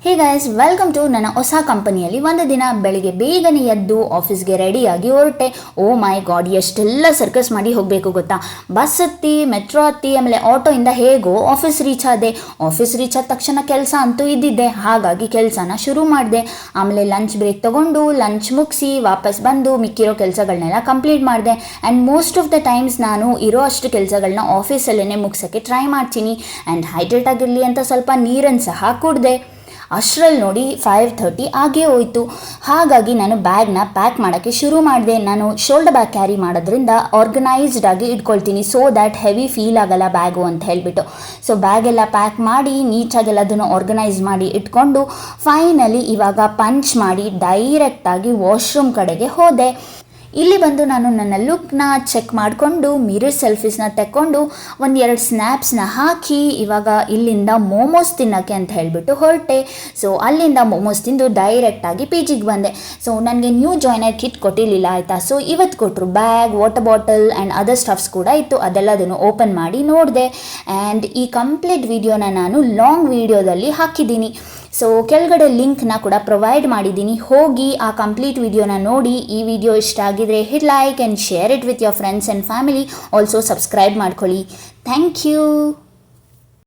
Hey guys, welcome to ನನ್ನ ಹೊಸ ಕಂಪನಿಯಲ್ಲಿ. ಒಂದು ದಿನ ಬೆಳಿಗ್ಗೆ ಬೇಗನೆ ಎದ್ದು ಆಫೀಸ್ಗೆ ರೆಡಿಯಾಗಿ ಹೊರಟೆ. ಓ ಮೈ ಗಾಡ್, ಎಷ್ಟೆಲ್ಲ ಸರ್ಕಸ್ ಮಾಡಿ ಹೋಗಬೇಕು ಗೊತ್ತಾ. ಬಸ್ ಹತ್ತಿ, ಮೆಟ್ರೋ ಹತ್ತಿ, ಆಮೇಲೆ ಆಟೋಯಿಂದ ಹೇಗೋ ಆಫೀಸ್ ರೀಚ್ ಆದೆ. ಆಫೀಸ್ ರೀಚ್ ಆದ ತಕ್ಷಣ ಕೆಲಸ ಅಂತೂ ಇದ್ದಿದ್ದೆ, ಹಾಗಾಗಿ ಕೆಲಸನ ಶುರು ಮಾಡಿದೆ. ಆಮೇಲೆ ಲಂಚ್ ಬ್ರೇಕ್ ತೊಗೊಂಡು ಲಂಚ್ ಮುಗಿಸಿ ವಾಪಸ್ ಬಂದು ಮಿಕ್ಕಿರೋ ಕೆಲಸಗಳನ್ನೆಲ್ಲ ಕಂಪ್ಲೀಟ್ ಮಾಡಿದೆ. And most of the times ನಾನು ಇರೋ ಅಷ್ಟು ಕೆಲಸಗಳನ್ನ ಆಫೀಸಲ್ಲೇ ಮುಗಿಸೋಕ್ಕೆ ಟ್ರೈ ಮಾಡ್ತೀನಿ. ಆ್ಯಂಡ್ ಹೈಡ್ರೇಟ್ ಆಗಿರಲಿ ಅಂತ ಸ್ವಲ್ಪ ನೀರನ್ನು ಸಹ ಕುಡಿದೆ. ಅಷ್ಟರಲ್ಲಿ ನೋಡಿ 5:30 ಆಗೇ ಹೋಯಿತು. ಹಾಗಾಗಿ ನಾನು ಬ್ಯಾಗ್ನ ಪ್ಯಾಕ್ ಮಾಡೋಕ್ಕೆ ಶುರು ಮಾಡಿದೆ. ನಾನು ಶೋಲ್ಡರ್ ಬ್ಯಾಗ್ ಕ್ಯಾರಿ ಮಾಡೋದ್ರಿಂದ ಆರ್ಗನೈಸ್ಡ್ ಆಗಿ ಇಟ್ಕೊಳ್ತೀನಿ, ಸೋ ದ್ಯಾಟ್ ಹೆವಿ ಫೀಲ್ ಆಗಲ್ಲ ಬ್ಯಾಗು ಅಂತ ಹೇಳಿಬಿಟ್ಟು. ಸೊ ಬ್ಯಾಗೆಲ್ಲ ಪ್ಯಾಕ್ ಮಾಡಿ ನೀಟಾಗೆಲ್ಲ ಅದನ್ನು ಆರ್ಗನೈಸ್ ಮಾಡಿ ಇಟ್ಕೊಂಡು ಫೈನಲಿ ಇವಾಗ ಪಂಚ್ ಮಾಡಿ ಡೈರೆಕ್ಟಾಗಿ ವಾಶ್ರೂಮ್ ಕಡೆಗೆ ಹೋದೆ. ಇಲ್ಲಿ ಬಂದು ನಾನು ನನ್ನ ಲುಕ್ನ ಚೆಕ್ ಮಾಡಿಕೊಂಡು ಮಿರರ್ ಸೆಲ್ಫೀಸ್ನ ತೆಕ್ಕೊಂಡು ಒಂದೆರಡು ಸ್ನ್ಯಾಪ್ಸ್ನ ಹಾಕಿ ಇವಾಗ ಇಲ್ಲಿಂದ ಮೋಮೋಸ್ ತಿನ್ನೋಕ್ಕೆ ಅಂತ ಹೇಳಿಬಿಟ್ಟು ಹೊರಟೆ. ಸೊ ಅಲ್ಲಿಂದ ಮೋಮೋಸ್ ತಿಂದು ಡೈರೆಕ್ಟಾಗಿ ಪಿ ಜಿಗೆ ಬಂದೆ. ಸೊ ನನಗೆ ನ್ಯೂ ಜಾಯ್ನರ್ ಕಿಟ್ ಕೊಟ್ಟಿರಲಿಲ್ಲ ಆಯಿತಾ. ಸೊ ಇವತ್ತು ಕೊಟ್ಟರು bag, water bottle and other stuffs ಕೂಡ ಇತ್ತು. ಅದೆಲ್ಲದನ್ನು ಓಪನ್ ಮಾಡಿ ನೋಡಿದೆ. ಆ್ಯಂಡ್ ಈ ಕಂಪ್ಲೀಟ್ ವಿಡಿಯೋನ ನಾನು ಲಾಂಗ್ ವಿಡಿಯೋದಲ್ಲಿ ಹಾಕಿದ್ದೀನಿ. ಸೊ ಕೆಳಗಡೆ ಲಿಂಕ್ನ ಕೂಡ ಪ್ರೊವೈಡ್ ಮಾಡಿದ್ದೀನಿ, ಹೋಗಿ ಆ ಕಂಪ್ಲೀಟ್ ವಿಡಿಯೋನ ನೋಡಿ. ಈ ವಿಡಿಯೋ ಇಷ್ಟ ಆಗಿದ್ರೆ hit like and share it with your friends and family. Also subscribe ಮಾಡ್ಕೊಳ್ಳಿ. Thank you.